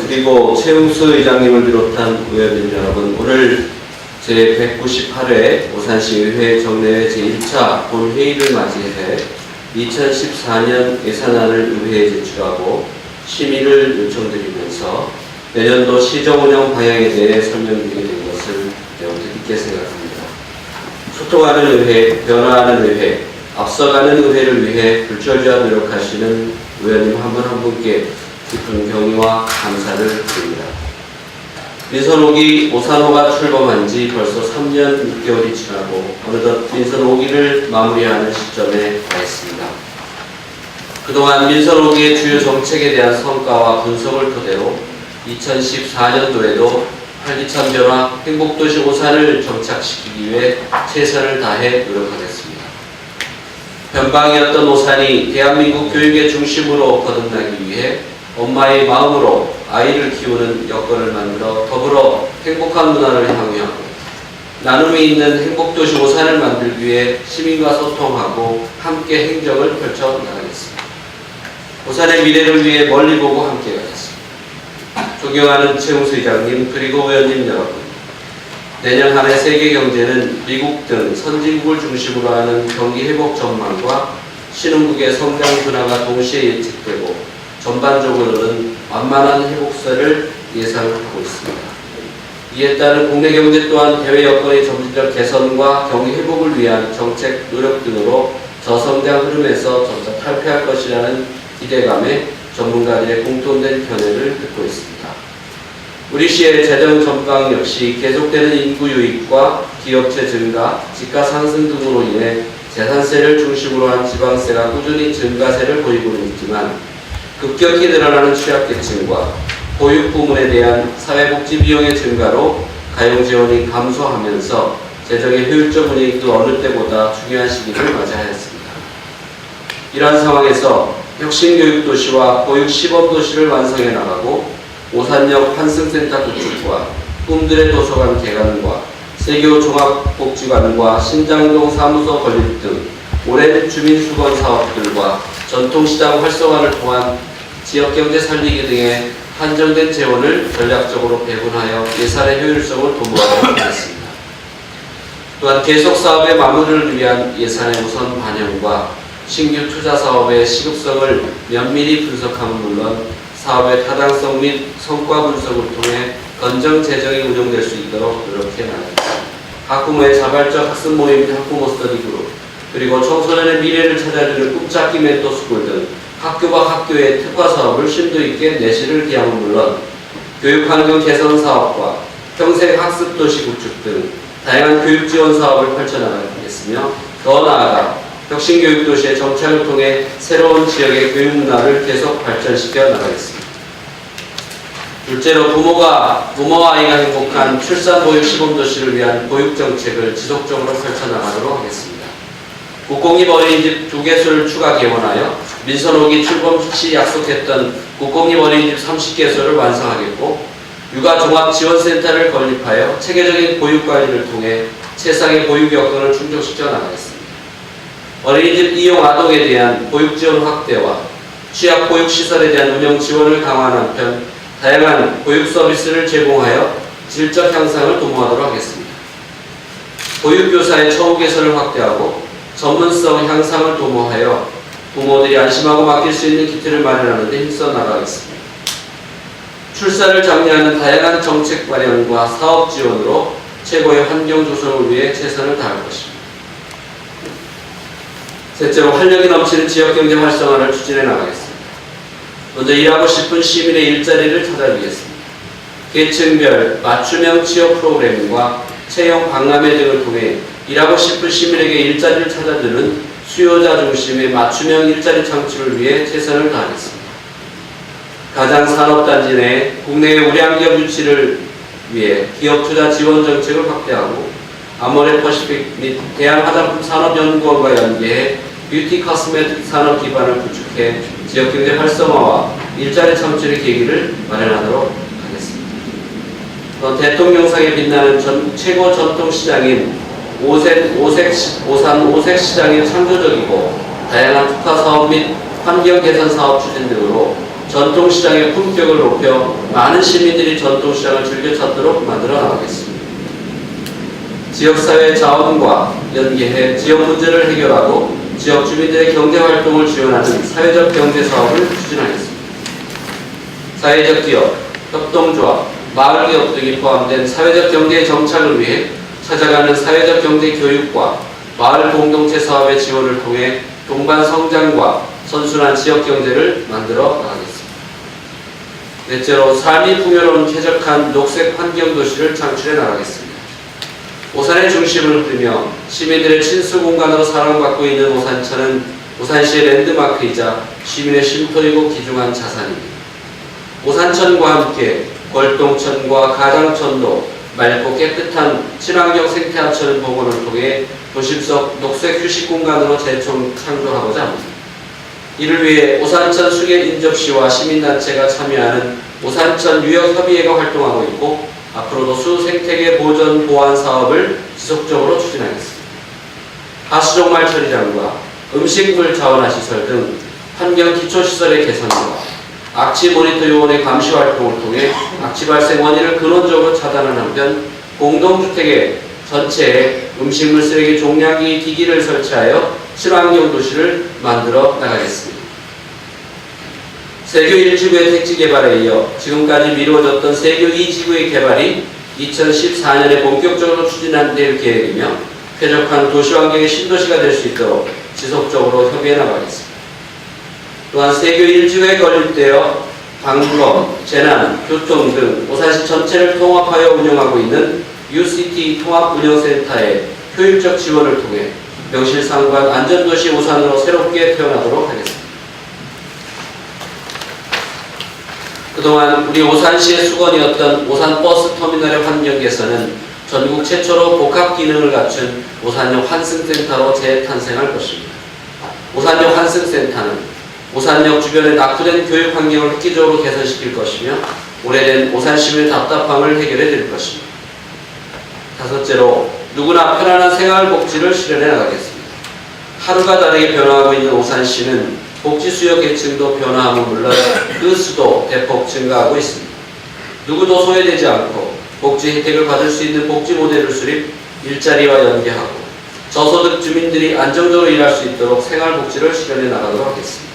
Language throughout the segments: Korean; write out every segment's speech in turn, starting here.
그리고 최웅수 의장님을 비롯한 의원님 여러분, 오늘 제198회 오산시의회 정례회 제1차 본회의를 맞이해 2014년 예산안을 의회에 제출하고 심의를 요청드리면서 내년도 시정운영 방향에 대해 설명드리게 된 것을 매우 뜻깊게 생각합니다. 소통하는 의회, 변화하는 의회, 앞서가는 의회를 위해 불철주야 노력하시는 의원님 한 분 한 분께 깊은 경의와 감사를 드립니다. 민선 5기 오산호가 출범한 지 벌써 3년 6개월이 지나고 어느덧 민선 5기를 마무리하는 시점에 와 있습니다. 그동안 민선 5기의 주요 정책에 대한 성과와 분석을 토대로 2014년도에도 활기찬 변화, 행복도시 오산을 정착시키기 위해 최선을 다해 노력하겠습니다. 변방이었던 오산이 대한민국 교육의 중심으로 거듭나기 위해 엄마의 마음으로 아이를 키우는 여건을 만들어 더불어 행복한 문화를 향유하고 나눔이 있는 행복도시 오산을 만들기 위해 시민과 소통하고 함께 행정을 펼쳐나가겠습니다. 오산의 미래를 위해 멀리 보고 함께 가겠습니다. 존경하는 최웅수 의장님 그리고 의원님 여러분, 내년 한 해 세계 경제는 미국 등 선진국을 중심으로 하는 경기 회복 전망과 신흥국의 성장 둔화가 동시에 예측되고 전반적으로는 완만한 회복세를 예상하고 있습니다. 이에 따른 국내 경제 또한 대외 여건의 점진적 개선과 경기 회복을 위한 정책 노력 등으로 저성장 흐름에서 점차 탈피할 것이라는 기대감에 전문가들의 공통된 견해를 듣고 있습니다. 우리 시의 재정 전방 역시 계속되는 인구 유입과 기업체 증가, 집가 상승 등으로 인해 재산세를 중심으로 한 지방세가 꾸준히 증가세를 보이고는 있지만 급격히 늘어나는 취약계층과 보육 부문에 대한 사회복지 비용의 증가로 가용 지원이 감소하면서 재정의 효율적 운영도 어느 때보다 중요한 시기를 맞이하였습니다. 이러한 상황에서 혁신교육도시와 보육시범도시를 완성해 나가고 오산역 환승센터 구축과 꿈들의 도서관 개관과 세교 종합복지관과 신장동 사무소 건립 등 오랜 주민수건 사업들과 전통시장 활성화를 통한 지역경제 살리기 등의 한정된 재원을 전략적으로 배분하여 예산의 효율성을 도모하도록 하겠습니다. 또한 계속사업의 마무리를 위한 예산의 우선 반영과 신규 투자 사업의 시급성을 면밀히 분석함은 물론 사업의 타당성 및 성과 분석을 통해 건정 재정이 운영될 수 있도록 노력해 나가겠습니다. 학부모의 자발적 학습 모임 학부모 스터디 그룹, 그리고 청소년의 미래를 찾아주는 꿈찾기 멘토스쿨 등 학교와 학교의 특화 사업을 심도 있게 내실을 기함은 물론 교육환경 개선 사업과 평생학습도시 구축 등 다양한 교육 지원 사업을 펼쳐나가겠으며 더 나아가 혁신교육도시의 정착을 통해 새로운 지역의 교육문화를 계속 발전시켜 나가겠습니다. 둘째로 부모와 아이가 행복한 출산보육시범도시를 위한 보육정책을 지속적으로 펼쳐나가도록 하겠습니다. 국공립 어린이집 2개소를 추가 개원하여 민선 5기 출범 시 약속했던 국공립 어린이집 30개소를 완성하겠고 육아종합지원센터를 건립하여 체계적인 보육관리를 통해 최상의 보육 여건을 충족시켜 나가겠습니다. 어린이집 이용 아동에 대한 보육지원 확대와 취약 보육시설에 대한 운영 지원을 강화하는 한편 다양한 보육 서비스를 제공하여 질적 향상을 도모하도록 하겠습니다. 보육교사의 처우 개선을 확대하고 전문성 향상을 도모하여 부모들이 안심하고 맡길 수 있는 기틀을 마련하는 데 힘써 나가겠습니다. 출산을 장려하는 다양한 정책 마련과 사업 지원으로 최고의 환경 조성을 위해 최선을 다할 것입니다. 셋째로 활력이 넘치는 지역경제 활성화를 추진해 나가겠습니다. 먼저 일하고 싶은 시민의 일자리를 찾아주겠습니다. 계층별 맞춤형 취업 프로그램과 채용 박람회 등을 통해 일하고 싶은 시민에게 일자리를 찾아주는 수요자 중심의 맞춤형 일자리 창출을 위해 최선을 다하겠습니다. 가장 산업단지 내 국내의 우량기업 유치를 위해 기업 투자 지원 정책을 확대하고 아모레 퍼시픽 및 대한화장품 산업연구원과 연계해 뷰티 코스메틱 산업 기반을 구축해 지역경제 활성화와 일자리 창출의 계기를 마련하도록 하겠습니다. 대통령상에 빛나는 최고 전통시장인 오산 오색시장의 창조적이고 다양한 특화 사업 및 환경 개선 사업 추진 등으로 전통시장의 품격을 높여 많은 시민들이 전통시장을 즐겨 찾도록 만들어 나가겠습니다. 지역사회 자원과 연계해 지역 문제를 해결하고 지역 주민들의 경제활동을 지원하는 사회적 경제사업을 추진하겠습니다. 사회적 기업, 협동조합, 마을기업 등이 포함된 사회적 경제의 정착을 위해 찾아가는 사회적 경제 교육과 마을 공동체 사업의 지원을 통해 동반 성장과 선순환 지역 경제를 만들어 나가겠습니다. 넷째로 삶이 풍요로운 쾌적한 녹색 환경 도시를 창출해 나가겠습니다. 오산의 중심을 흐르며 시민들의 친수 공간으로 사랑받고 있는 오산천은 오산시의 랜드마크이자 시민의 쉼터이고 귀중한 자산입니다. 오산천과 함께 걸동천과 가장천도 맑고 깨끗한 친환경 생태하천 복원을 통해 도심 속 녹색 휴식 공간으로 재창조하고자 합니다. 이를 위해 오산천 수계인접시와 시민단체가 참여하는 오산천 유역협의회가 활동하고 있고 앞으로도 수생태계 보전 보완 사업을 지속적으로 추진하겠습니다. 하수종말 처리장과 음식물 자원화 시설 등 환경 기초시설의 개선과 악취 모니터 요원의 감시 활동을 통해 악취 발생 원인을 근원적으로 차단하는 한편 공동주택의 전체에 음식물 쓰레기 종량기 기기를 설치하여 친환경 도시를 만들어 나가겠습니다. 세교 1지구의 택지 개발에 이어 지금까지 미루어졌던 세교 2지구의 개발이 2014년에 본격적으로 추진될 계획이며 쾌적한 도시환경의 신도시가 될 수 있도록 지속적으로 협의해 나가겠습니다. 또한 세교 1지구에 건립되어 방부업, 재난, 교통 등 오산시 전체를 통합하여 운영하고 있는 UCT 통합운영센터의 효율적 지원을 통해 명실상부한 안전도시 오산으로 새롭게 태어나도록 하겠습니다. 그동안 우리 오산시의 수건이었던 오산버스터미널의 환경 개선은 전국 최초로 복합 기능을 갖춘 오산역 환승센터로 재탄생할 것입니다. 오산역 환승센터는 오산역 주변의 낙후된 교육 환경을 획기적으로 개선시킬 것이며 오래된 오산 시민의 답답함을 해결해 드릴 것입니다. 다섯째로 누구나 편안한 생활복지를 실현해 나가겠습니다. 하루가 다르게 변화하고 있는 오산시는 복지 수요 계층도 변화함은 물론 그 수도 대폭 증가하고 있습니다. 누구도 소외되지 않고 복지 혜택을 받을 수 있는 복지 모델을 수립, 일자리와 연계하고 저소득 주민들이 안정적으로 일할 수 있도록 생활복지를 실현해 나가도록 하겠습니다.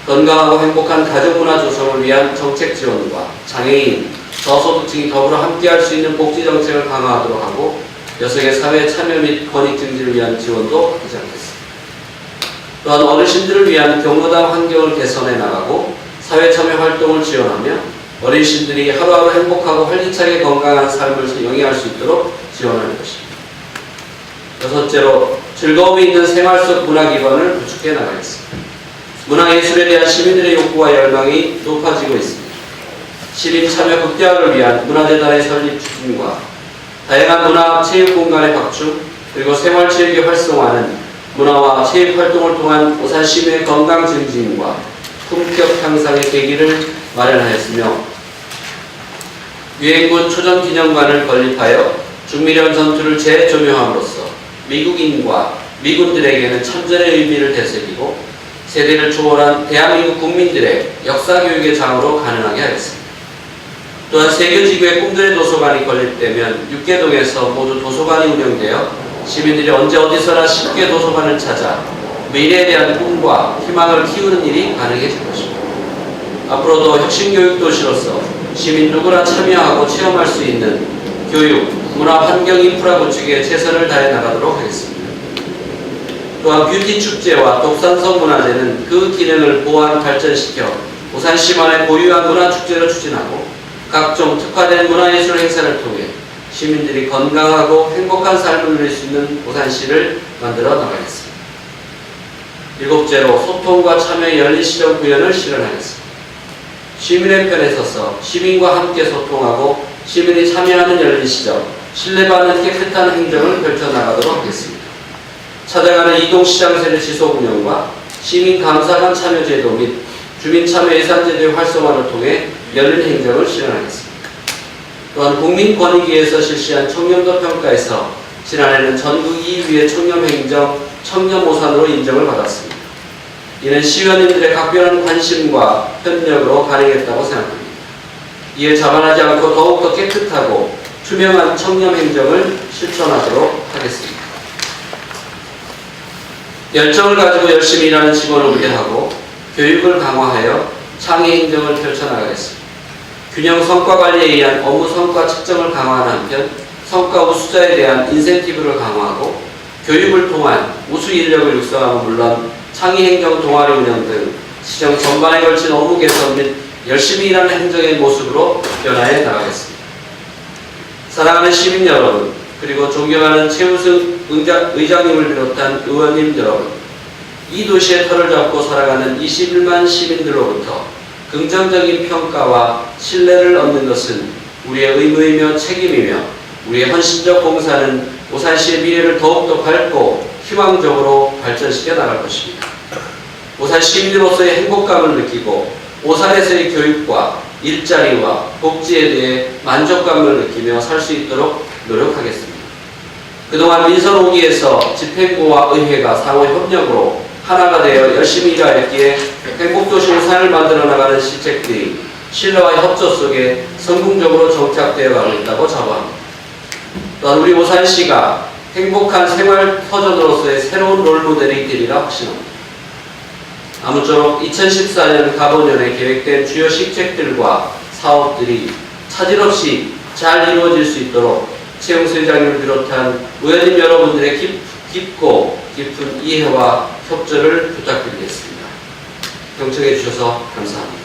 건강하고 행복한 가족문화 조성을 위한 정책 지원과 장애인, 저소득층이 더불어 함께할 수 있는 복지 정책을 강화하도록 하고 여성의 사회 참여 및 권익 증진을 위한 지원도 하지 않겠습니다. 또한 어르신들을 위한 경로당 환경을 개선해 나가고 사회 참여 활동을 지원하며 어르신들이 하루하루 행복하고 활기차게 건강한 삶을 영위할 수 있도록 지원할 것입니다. 여섯째로 즐거움이 있는 생활 속 문화기반을 구축해 나가겠습니다. 문화예술에 대한 시민들의 욕구와 열망이 높아지고 있습니다. 시민 참여 극대화를 위한 문화재단의 설립 추진과 다양한 문화 체육 공간의 확충 그리고 생활체육의 활성화는 문화와 체육 활동을 통한 오산 시민의 건강 증진과 품격 향상의 계기를 마련하였으며 유엔군 초전기념관을 건립하여 중미련 전투를 재조명함으로써 미국인과 미군들에게는 참전의 의미를 되새기고 세대를 초월한 대한민국 국민들의 역사교육의 장으로 가능하게 하겠습니다. 또한 세교지구의 꿈들의 도서관이 건립되면 6개동에서 모두 도서관이 운영되어 시민들이 언제 어디서나 쉽게 도서관을 찾아 미래에 대한 꿈과 희망을 키우는 일이 가능해질 것입니다. 앞으로도 혁신교육도시로서 시민 누구나 참여하고 체험할 수 있는 교육, 문화, 환경 인프라 구축에 최선을 다해 나가도록 하겠습니다. 또한 뷰티축제와 독산성 문화제는 그 기능을 보완 발전시켜 오산시만의 고유한 문화축제를 추진하고 각종 특화된 문화예술 행사를 통해 시민들이 건강하고 행복한 삶을 누릴 수 있는 오산시를 만들어 나가겠습니다. 일곱째로 소통과 참여의 열린 시정 구현을 실현하겠습니다. 시민의 편에 서서 시민과 함께 소통하고 시민이 참여하는 열린 시정, 신뢰받는 깨끗한 행정을 펼쳐나가도록 하겠습니다. 찾아가는 이동시장세대 지속 운영과 시민 감사관 참여제도 및 주민참여 예산제도의 활성화를 통해 열린 행정을 실현하겠습니다. 또한 국민권익위에서 실시한 청렴도 평가에서 지난해는 전국 2위의 청렴행정 청렴오산으로 인정을 받았습니다. 이는 시의원님들의 각별한 관심과 협력으로 가능했다고 생각합니다. 이에 자만하지 않고 더욱더 깨끗하고 투명한 청렴 행정을 실천하도록 하겠습니다. 열정을 가지고 열심히 일하는 직원을 우대하고 교육을 강화하여 창의 행정을 펼쳐나가겠습니다. 균형 성과 관리에 의한 업무 성과 측정을 강화하는 한편 성과 우수자에 대한 인센티브를 강화하고 교육을 통한 우수 인력을 육성함은 물론 창의 행정 동아리 운영 등 시정 전반에 걸친 업무 개선 및 열심히 일하는 행정의 모습으로 변화해 나가겠습니다. 사랑하는 시민 여러분, 그리고 존경하는 최우승 의장님을 비롯한 의원님 여러분, 이 도시의 털을 잡고 살아가는 21만 시민들로부터 긍정적인 평가와 신뢰를 얻는 것은 우리의 의무이며 책임이며 우리의 헌신적 봉사는 오산시의 미래를 더욱더 밝고 희망적으로 발전시켜 나갈 것입니다. 오산 시민으로서의 행복감을 느끼고 오산에서의 교육과 일자리와 복지에 대해 만족감을 느끼며 살 수 있도록 노력하겠습니다. 그동안 민선 5기에서 집행부와 의회가 상호 협력으로 하나가 되어 열심히 일하였기에 행복도시 오산을 만들어 나가는 실책들이 신뢰와 협조 속에 성공적으로 정착되어 가고 있다고 자부합니다. 또한 우리 오산시가 행복한 생활 터전으로서의 새로운 롤모델이 되리라 확신합니다. 아무쪼록 2014년 가보년에 계획된 주요 실책들과 사업들이 차질 없이 잘 이루어질 수 있도록 최용수 회장님을 비롯한 의원님 여러분들의 깊고 깊은 이해와 협조를 부탁드리겠습니다. 경청해 주셔서 감사합니다.